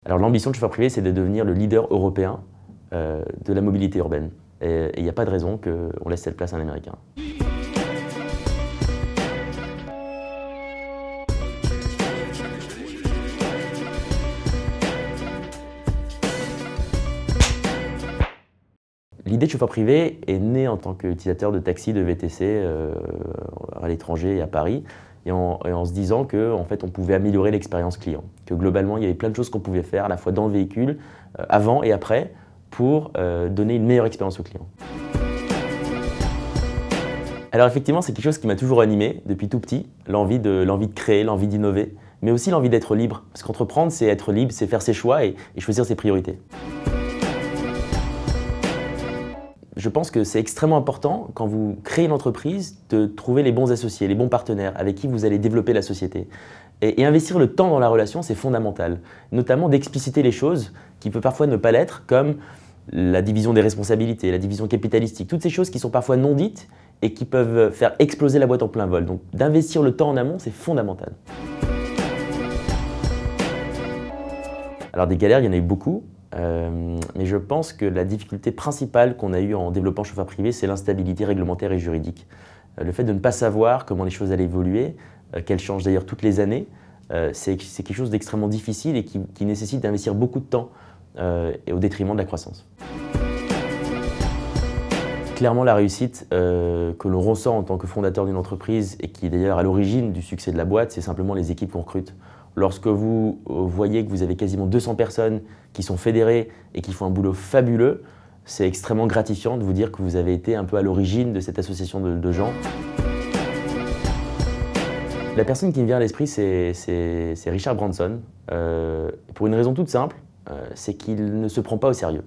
Alors l'ambition de chauffeur privé, c'est de devenir le leader européen de la mobilité urbaine. Et il n'y a pas de raison qu'on laisse cette place à un Américain. L'idée de chauffeur privé est née en tant qu'utilisateur de taxi, de VTC à l'étranger et à Paris, et en se disant qu'en fait, on pouvait améliorer l'expérience client, que globalement, il y avait plein de choses qu'on pouvait faire, à la fois dans le véhicule, avant et après, pour donner une meilleure expérience au client. Alors effectivement, c'est quelque chose qui m'a toujours animé depuis tout petit, l'envie de créer, l'envie d'innover, mais aussi l'envie d'être libre. Parce qu'entreprendre, c'est être libre, c'est faire ses choix et choisir ses priorités. Je pense que c'est extrêmement important, quand vous créez une entreprise, de trouver les bons associés, les bons partenaires avec qui vous allez développer la société. Et investir le temps dans la relation, c'est fondamental. Notamment d'expliciter les choses qui peuvent parfois ne pas l'être, comme la division des responsabilités, la division capitalistique, toutes ces choses qui sont parfois non dites et qui peuvent faire exploser la boîte en plein vol. Donc d'investir le temps en amont, c'est fondamental. Alors des galères, il y en a eu beaucoup. Mais je pense que la difficulté principale qu'on a eue en développant chauffeur privé, c'est l'instabilité réglementaire et juridique. Le fait de ne pas savoir comment les choses allaient évoluer, qu'elles changent d'ailleurs toutes les années, c'est quelque chose d'extrêmement difficile et qui nécessite d'investir beaucoup de temps et au détriment de la croissance. Clairement, la réussite que l'on ressent en tant que fondateur d'une entreprise et qui est d'ailleurs à l'origine du succès de la boîte, c'est simplement les équipes qu'on recrute. Lorsque vous voyez que vous avez quasiment 200 personnes qui sont fédérées et qui font un boulot fabuleux, c'est extrêmement gratifiant de vous dire que vous avez été un peu à l'origine de cette association de gens. La personne qui me vient à l'esprit, c'est Richard Branson, pour une raison toute simple, c'est qu'il ne se prend pas au sérieux.